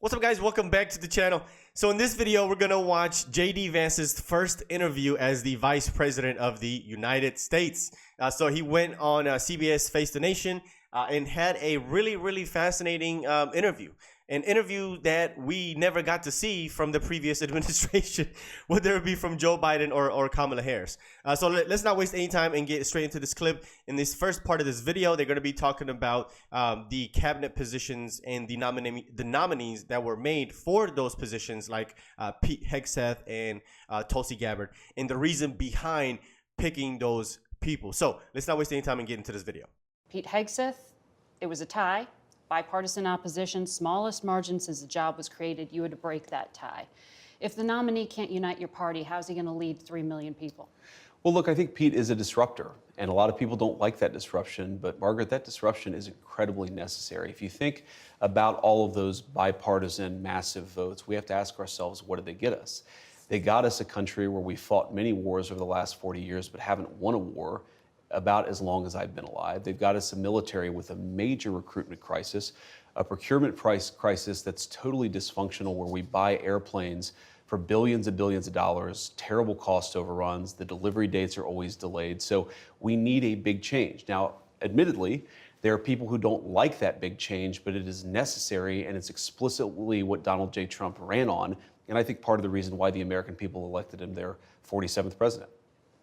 What's up, guys? Welcome back to the channel. So in this video, we're gonna watch JD Vance's first interview as the Vice President of the United States. So he went on CBS Face the Nation and had a really fascinating interview. An interview that we never got to see from the previous administration, whether it be from Joe Biden or Kamala Harris. So let's not waste any time and get straight into this clip. In this first part of this video, they're going to be talking about the cabinet positions and the nominees that were made for those positions, like Pete Hegseth and Tulsi Gabbard, and the reason behind picking those people. So let's not waste any time and get into this video. Pete Hegseth, it was a tie. Bipartisan opposition, smallest margin since the job was created. You had to break that tie. If the nominee can't unite your party, how's he going to lead 3 million people? Well, look, I think Pete is a disruptor, and a lot of people don't like that disruption, but Margaret, that disruption is incredibly necessary. If you think about all of those bipartisan massive votes, we have to ask ourselves, what did they get us? They got us a country where we fought many wars over the last 40 years, but haven't won a war about as long as I've been alive. They've got us a military with a major recruitment crisis, a procurement price crisis that's totally dysfunctional, where we buy airplanes for billions and billions of dollars, terrible cost overruns, the delivery dates are always delayed. So we need a big change. Now, admittedly, there are people who don't like that big change, but it is necessary, and it's explicitly what Donald J. Trump ran on, and I think part of the reason why the American people elected him their 47th president.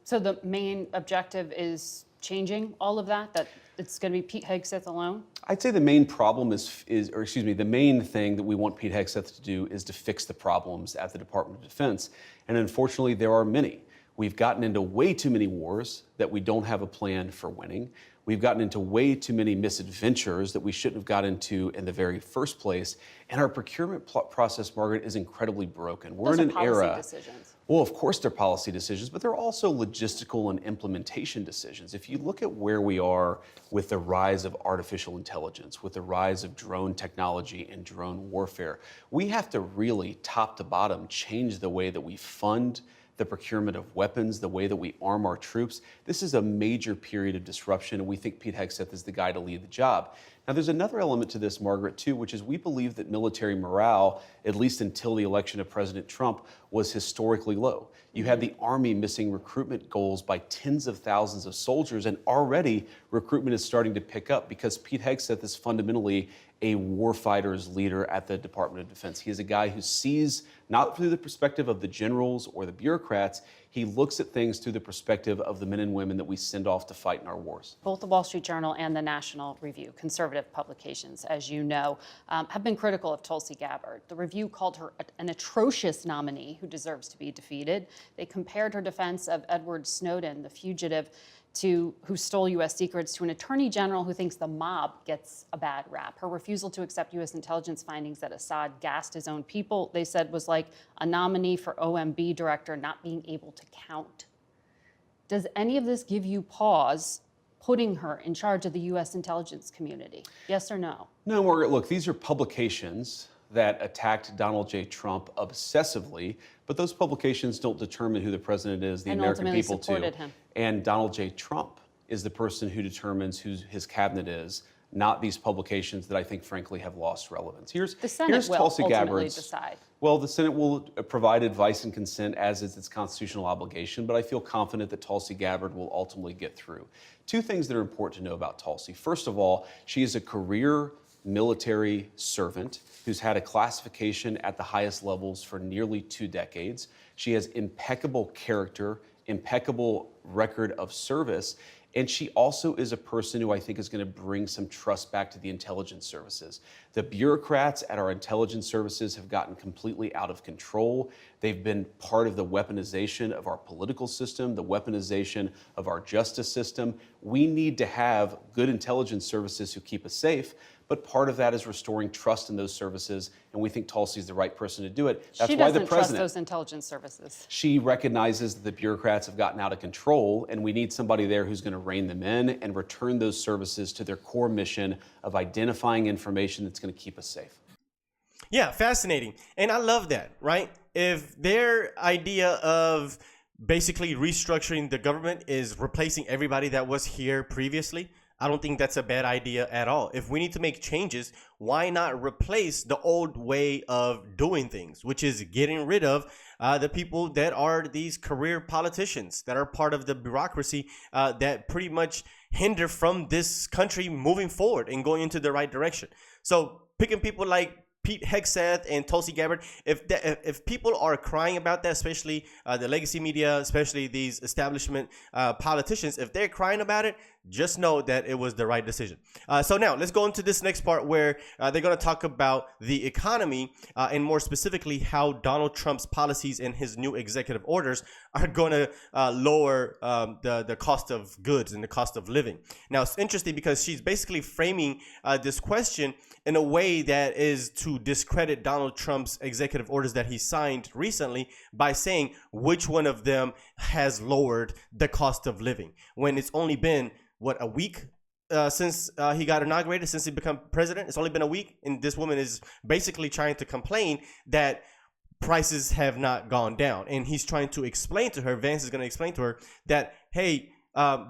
So the main objective is changing all of that, that it's going to be Pete Hegseth alone? I'd say the main problem the main thing that we want Pete Hegseth to do is to fix the problems at the Department of Defense. And unfortunately, there are many. We've gotten into way too many wars that we don't have a plan for winning. We've gotten into way too many misadventures that we shouldn't have got into in the very first place. And our procurement process, Margaret, is incredibly broken. We're in an era. Decisions. Well, of course, they're policy decisions, but they're also logistical and implementation decisions. If you look at where we are with the rise of artificial intelligence, with the rise of drone technology and drone warfare, we have to really, top to bottom, change the way that we fund the procurement of weapons, the way that we arm our troops. This is a major period of disruption, and we think Pete Hegseth is the guy to lead the job. Now, there's another element to this, Margaret, too, which is we believe that military morale, at least until the election of President Trump, was historically low. You had the Army missing recruitment goals by tens of thousands of soldiers, and already recruitment is starting to pick up because Pete Hegseth is fundamentally a warfighter's leader at the Department of Defense. He is a guy who sees not through the perspective of the generals or the bureaucrats. He looks at things through the perspective of the men and women that we send off to fight in our wars. Both the Wall Street Journal and the National Review, conservative publications, as you know, have been critical of Tulsi Gabbard. The Review called her an atrocious nominee who deserves to be defeated. They compared her defense of Edward Snowden, the fugitive who stole U.S. secrets, to an attorney general who thinks the mob gets a bad rap. Her refusal to accept U.S. intelligence findings that Assad gassed his own people, they said, was like a nominee for OMB director not being able to count. Does any of this give you pause putting her in charge of the U.S. intelligence community? Yes or no? No, Margaret, look, these are publications that attacked Donald J. Trump obsessively, but those publications don't determine who the president is, the American people do. Him. And Donald J. Trump is the person who determines who his cabinet is, not these publications that I think, frankly, have lost relevance. The Senate will ultimately decide. Well, the Senate will provide advice and consent, as is its constitutional obligation, but I feel confident that Tulsi Gabbard will ultimately get through. Two things that are important to know about Tulsi. First of all, she is a career military servant who's had a classification at the highest levels for nearly 2 decades. She has impeccable character, impeccable record of service, and she also is a person who I think is going to bring some trust back to the intelligence services. The bureaucrats at our intelligence services have gotten completely out of control. They've been part of the weaponization of our political system, the weaponization of our justice system. We need to have good intelligence services who keep us safe, but part of that is restoring trust in those services, and we think Tulsi is the right person to do it. That's she why doesn't the president trust those intelligence services. She recognizes that the bureaucrats have gotten out of control, and we need somebody there who's going to rein them in and return those services to their core mission of identifying information that's going to keep us safe. Yeah, fascinating. And I love that, right? If their idea of basically restructuring the government is replacing everybody that was here previously, I don't think that's a bad idea at all. If we need to make changes, why not replace the old way of doing things, which is getting rid of the people that are these career politicians that are part of the bureaucracy that pretty much hinder from this country moving forward and going into the right direction. So picking people like Pete Hegseth and Tulsi Gabbard, if people are crying about that, especially the legacy media, especially these establishment politicians, if they're crying about it, just know that it was the right decision. So now let's go into this next part where they're going to talk about the economy and more specifically how Donald Trump's policies and his new executive orders are going to lower the cost of goods and the cost of living. Now, it's interesting because she's basically framing this question in a way that is to discredit Donald Trump's executive orders that he signed recently by saying which one of them has lowered the cost of living, when it's only been, what, a week since he got inaugurated, since he became president. It's only been a week, and this woman is basically trying to complain that prices have not gone down. And he's trying to explain to her, Vance is going to explain to her that, hey,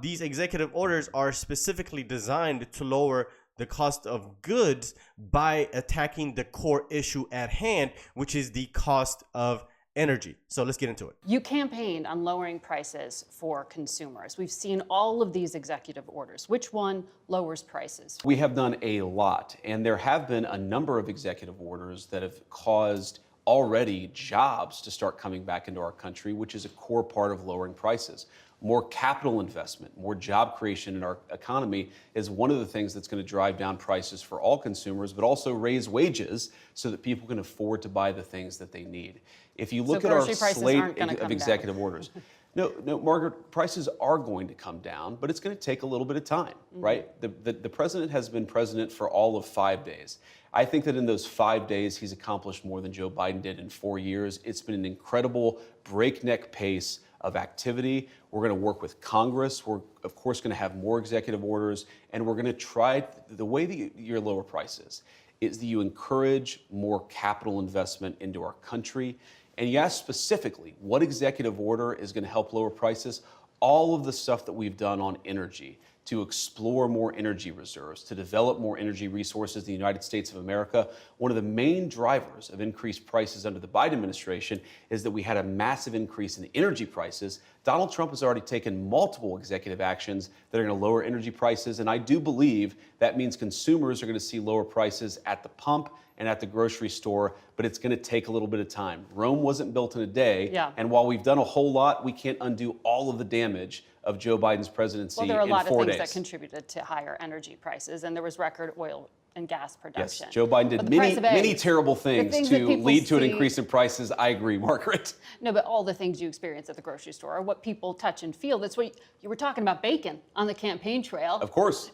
these executive orders are specifically designed to lower the cost of goods by attacking the core issue at hand, which is the cost of energy. So let's get into it. You campaigned on lowering prices for consumers. We've seen all of these executive orders. Which one lowers prices? We have done a lot, and there have been a number of executive orders that have caused already jobs to start coming back into our country, which is a core part of lowering prices. More capital investment, more job creation in our economy is one of the things that's going to drive down prices for all consumers, but also raise wages so that people can afford to buy the things that they need. If you look at our slate of executive orders, no, Margaret, prices are going to come down, but it's going to take a little bit of time, right? The president has been president for all of 5 days. I think that in those 5 days, he's accomplished more than Joe Biden did in 4 years. It's been an incredible breakneck pace of activity. We're going to work with Congress. We're, of course, going to have more executive orders, and we're going to try, the way that you lower prices is that you encourage more capital investment into our country. And you ask specifically, what executive order is going to help lower prices? All of the stuff that we've done on energy, to explore more energy reserves, to develop more energy resources in the United States of America. One of the main drivers of increased prices under the Biden administration is that we had a massive increase in energy prices. Donald Trump has already taken multiple executive actions that are going to lower energy prices, and I do believe that means consumers are going to see lower prices at the pump and at the grocery store, but it's going to take a little bit of time. Rome wasn't built in a day, and while we've done a whole lot, we can't undo all of the damage of Joe Biden's presidency in 4 days. Well, there are a lot of things that contributed to higher energy prices, and there was record oil and gas production. Yes, Joe Biden did many terrible things to lead to an increase in prices. I agree, Margaret. No, but all the things you experience at the grocery store are what people touch and feel. That's what you were talking about, bacon on the campaign trail. Of course,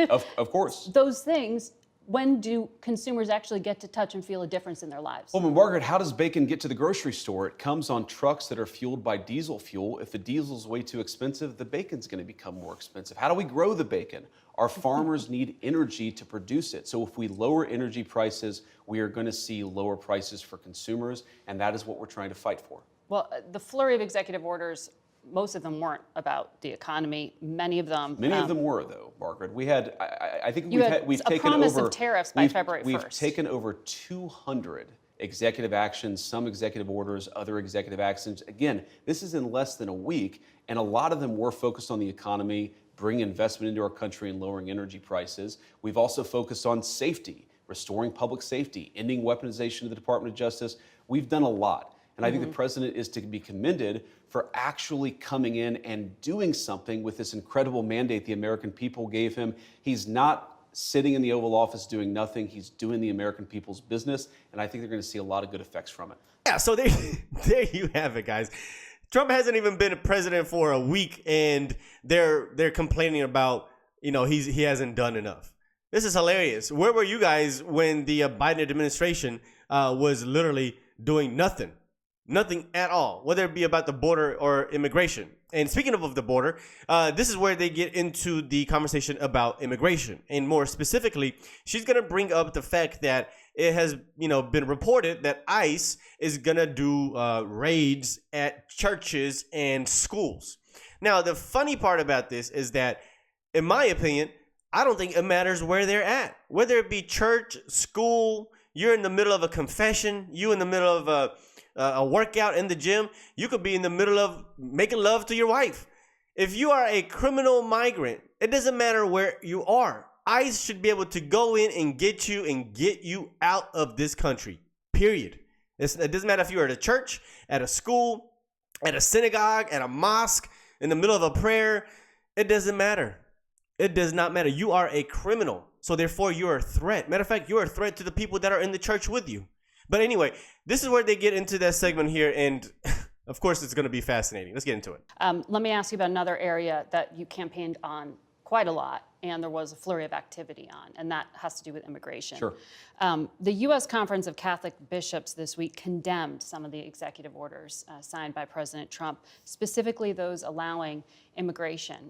of course. Those things, when do consumers actually get to touch and feel a difference in their lives? Well, Margaret, how does bacon get to the grocery store? It comes on trucks that are fueled by diesel fuel. If the diesel's way too expensive, the bacon's going to become more expensive. How do we grow the bacon? Our farmers need energy to produce it. So if we lower energy prices, we are going to see lower prices for consumers, and that is what we're trying to fight for. Well, the flurry of executive orders, most of them weren't about the economy. Many of them were, though, Margaret. We had, I think we've taken promise over of tariffs by February 1st. We've taken over 200 executive actions, some executive orders, other executive actions. Again, this is in less than a week, and a lot of them were focused on the economy, bringing investment into our country and lowering energy prices. We've also focused on safety, restoring public safety, ending weaponization of the Department of Justice. We've done a lot. And I think the president is to be commended for actually coming in and doing something with this incredible mandate the American people gave him. He's not sitting in the Oval Office doing nothing. He's doing the American people's business. And I think they're going to see a lot of good effects from it. Yeah, so there you have it, guys. Trump hasn't even been a president for a week, and they're complaining about, he hasn't done enough. This is hilarious. Where were you guys when the Biden administration was literally doing nothing? Nothing at all, whether it be about the border or immigration. And speaking of the border, this is where they get into the conversation about immigration. And more specifically, she's going to bring up the fact that it has, been reported that ICE is going to do raids at churches and schools. Now, the funny part about this is that, in my opinion, I don't think it matters where they're at. Whether it be church, school, you're in the middle of a confession, you in the middle of a workout in the gym, you could be in the middle of making love to your wife. If you are a criminal migrant, it doesn't matter where you are. ICE should be able to go in and get you out of this country, period. It doesn't matter if you're at a church, at a school, at a synagogue, at a mosque, in the middle of a prayer. It doesn't matter. It does not matter. You are a criminal. So therefore, you're a threat. Matter of fact, you're a threat to the people that are in the church with you. But anyway, this is where they get into that segment here. And of course, it's going to be fascinating. Let's get into it. Let me ask you about another area that you campaigned on quite a lot, and there was a flurry of activity on, and that has to do with immigration. Sure. The U.S. Conference of Catholic Bishops this week condemned some of the executive orders signed by President Trump, specifically those allowing immigration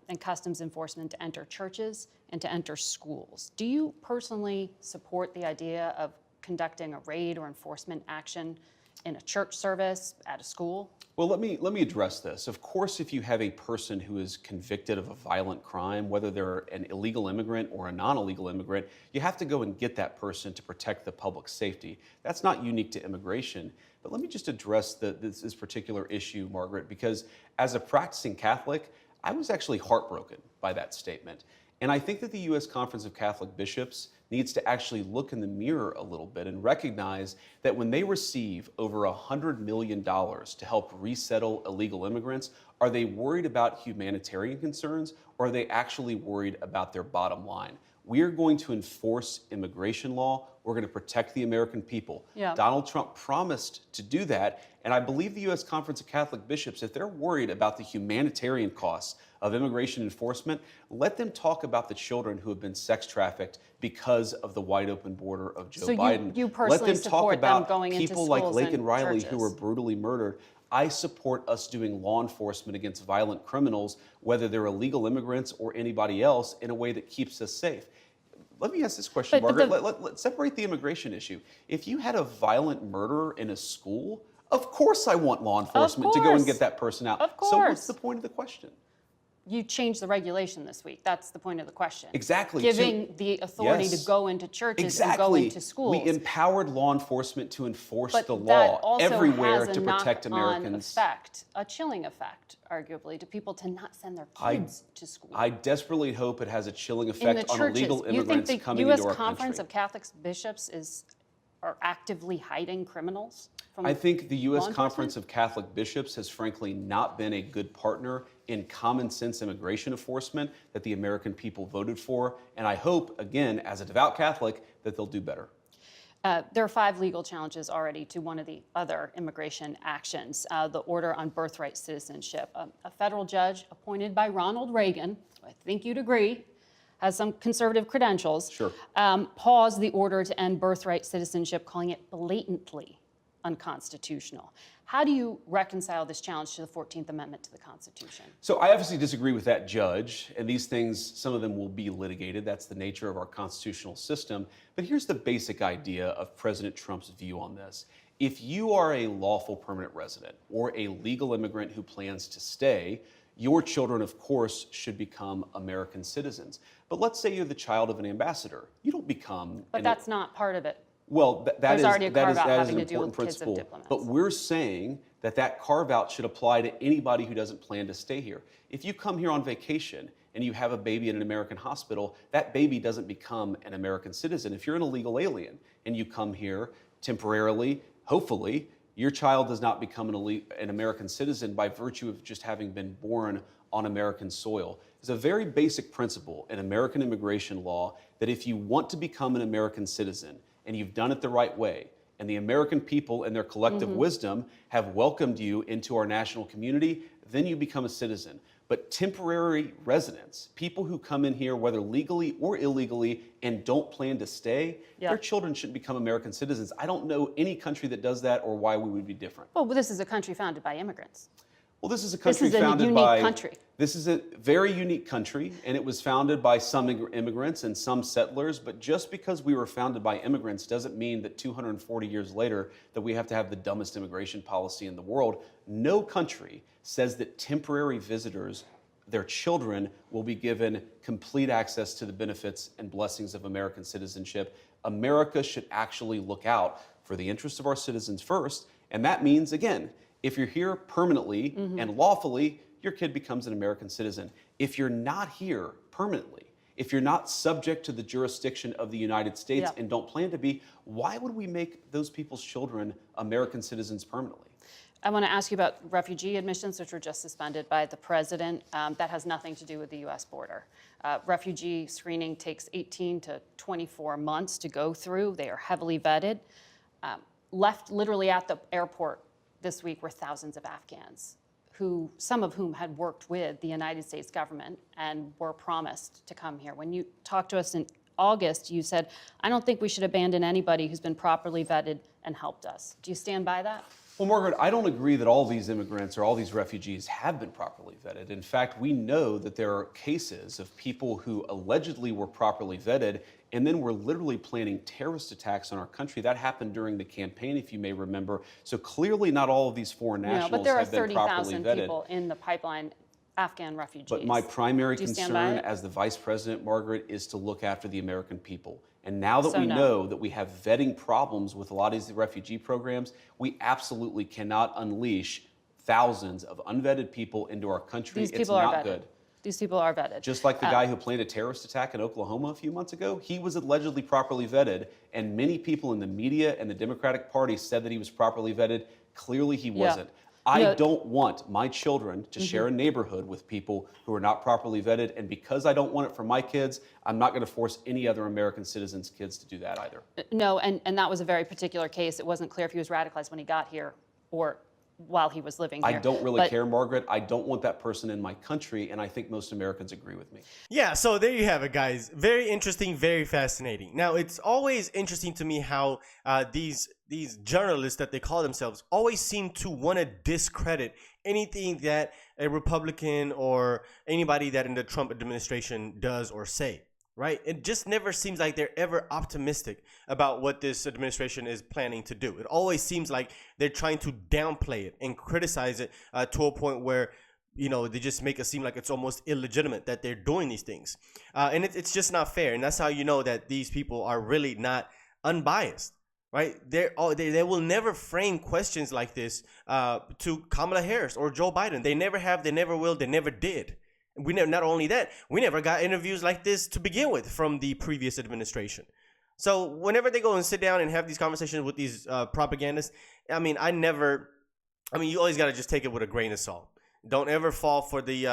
and customs enforcement to enter churches and to enter schools. Do you personally support the idea of conducting a raid or enforcement action in a church service, at a school? Well, let me address this. Of course, if you have a person who is convicted of a violent crime, whether they're an illegal immigrant or a non-illegal immigrant, you have to go and get that person to protect the public safety. That's not unique to immigration. But let me just address this particular issue, Margaret, because as a practicing Catholic, I was actually heartbroken by that statement. And I think that the U.S. Conference of Catholic Bishops needs to actually look in the mirror a little bit and recognize that when they receive over $100 million to help resettle illegal immigrants, are they worried about humanitarian concerns, or are they actually worried about their bottom line? We are going to enforce immigration law. We're going to protect the American people. Yeah. Donald Trump promised to do that. And I believe the U.S. Conference of Catholic Bishops, if they're worried about the humanitarian costs of immigration enforcement, let them talk about the children who have been sex trafficked because of the wide open border of Joe Biden. You personally let them talk support them about going into people like schools Laken and Riley churches. who were brutally murdered. I support us doing law enforcement against violent criminals, whether they're illegal immigrants or anybody else, in a way that keeps us safe. Let me ask this question, Margaret. Let's separate the immigration issue. If you had a violent murderer in a school, of course I want law enforcement to go and get that person out. Of course. So what's the point of the question? You changed the regulation this week. That's the point of the question. Exactly. Giving the authority to go into churches and go into schools. We empowered law enforcement to enforce But the that law also everywhere has a to protect knock-on Americans. effect, a chilling effect, arguably, to people to not send their kids to school. I desperately hope it has a chilling In the effect on churches, illegal immigrants you think coming the U.S. into our Conference country. of Catholic Bishops are actively hiding criminals from I think the U.S. law Conference enforcement? of Catholic Bishops has frankly not been a good partner in common sense immigration enforcement that the American people voted for. And I hope, again, as a devout Catholic, that they'll do better. There are 5 legal challenges already to one of the other immigration actions, the order on birthright citizenship. A federal judge appointed by Ronald Reagan, I think you'd agree, has some conservative credentials, Sure. paused the order to end birthright citizenship, calling it blatantly unconstitutional. How do you reconcile this challenge to the 14th Amendment to the Constitution? So I obviously disagree with that judge, and these things, some of them will be litigated. That's the nature of our constitutional system. But here's the basic idea of President Trump's view on this. If you are a lawful permanent resident or a legal immigrant who plans to stay, your children, of course, should become American citizens. But let's say you're the child of an ambassador. You don't become... But that's not part of it. Well, that There's is already a carve-out an having to do important with kids of principle. diplomats. But we're saying that carve-out should apply to anybody who doesn't plan to stay here. If you come here on vacation and you have a baby in an American hospital, that baby doesn't become an American citizen. If you're an illegal alien and you come here temporarily, hopefully, your child does not become an American citizen by virtue of just having been born on American soil. It's a very basic principle in American immigration law that if you want to become an American citizen, and you've done it the right way, and the American people in their collective wisdom have welcomed you into our national community, then you become a citizen. But temporary residents, people who come in here, whether legally or illegally, and don't plan to stay, their children shouldn't become American citizens. I don't know any country that does that or why we would be different. Well, this is a country founded by immigrants. Well, this is a country This is a founded unique by... country. This is a very unique country, and it was founded by some immigrants and some settlers, but just because we were founded by immigrants doesn't mean that 240 years later that we have to have the dumbest immigration policy in the world. No country says that temporary visitors their children will be given complete access to the benefits and blessings of American citizenship. America should actually look out for the interests of our citizens first. And that means, again, if you're here permanently and lawfully, your kid becomes an American citizen. If you're not here permanently, if you're not subject to the jurisdiction of the United States and don't plan to be, why would we make those people's children American citizens permanently? I want to ask you about refugee admissions, which were just suspended by the president. That has nothing to do with the U.S. border. Refugee screening takes 18 to 24 months to go through. They are heavily vetted. Left literally at the airport this week were thousands of Afghans, some of whom had worked with the United States government and were promised to come here. When you talked to us in August, you said, I don't think we should abandon anybody who's been properly vetted and helped us. Do you stand by that? Well, Margaret, I don't agree that all these immigrants or all these refugees have been properly vetted. In fact, we know that there are cases of people who allegedly were properly vetted and then were literally planning terrorist attacks on our country. That happened during the campaign, if you may remember. So clearly not all of these foreign nationals have been properly vetted. But there are 30,000 people in the pipeline, Afghan refugees. But my primary concern as the vice president, Margaret, is to look after the American people. And now that we know that we have vetting problems with a lot of these refugee programs, we absolutely cannot unleash thousands of unvetted people into our country. It's not good. These people are vetted. Just like the guy who planned a terrorist attack in Oklahoma a few months ago, he was allegedly properly vetted, and many people in the media and the Democratic Party said that he was properly vetted. Clearly he wasn't. I don't want my children to share a neighborhood with people who are not properly vetted, and because I don't want it for my kids, I'm not going to force any other American citizens' kids to do that either. No, and that was a very particular case. It wasn't clear if he was radicalized when he got here or while he was living here. I don't really care, Margaret. I don't want that person in my country, and I think most Americans agree with me. Yeah, so there you have it, guys. Very interesting, very fascinating. Now, it's always interesting to me how these journalists that they call themselves always seem to want to discredit anything that a Republican or anybody that in the Trump administration does or say. Right? It just never seems like they're ever optimistic about what this administration is planning to do. It always seems like they're trying to downplay it and criticize it to a point where, you know, they just make it seem like it's almost illegitimate that they're doing these things. And it's just not fair. And that's how you know that these people are really not unbiased. Right? They will never frame questions like this to Kamala Harris or Joe Biden. They never have, they never will, they never did. Not only that, we never got interviews like this to begin with from the previous administration. So whenever they go and sit down and have these conversations with these propagandists, I mean, you always got to just take it with a grain of salt. Don't ever fall for the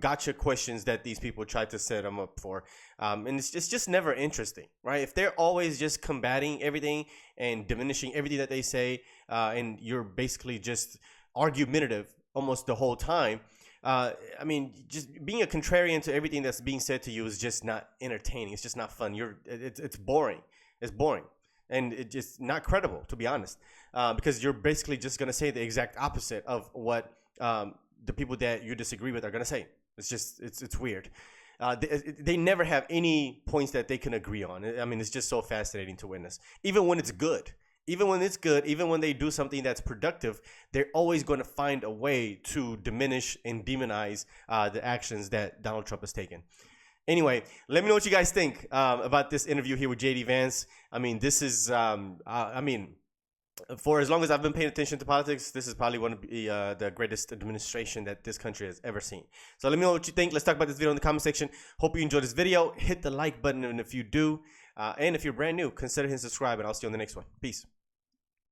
gotcha questions that these people try to set them up for. And it's just never interesting, right? If they're always just combating everything and diminishing everything that they say, and you're basically just argumentative almost the whole time, I mean, just being a contrarian to everything that's being said to you is just not entertaining. It's just not fun. It's boring. It's boring. And it's just not credible, to be honest, because you're basically just going to say the exact opposite of what the people that you disagree with are going to say. It's just, it's weird. They never have any points that they can agree on. I mean, it's just so fascinating to witness, even when it's good. Even when it's good, even when they do something that's productive, they're always going to find a way to diminish and demonize the actions that Donald Trump has taken. Anyway, let me know what you guys think about this interview here with JD Vance. I mean, this is, for as long as I've been paying attention to politics, this is probably one of the greatest administration that this country has ever seen. So let me know what you think. Let's talk about this video in the comment section. Hope you enjoyed this video. Hit the like button, and if you do, and if you're brand new, consider hitting subscribe, and I'll see you on the next one. Peace.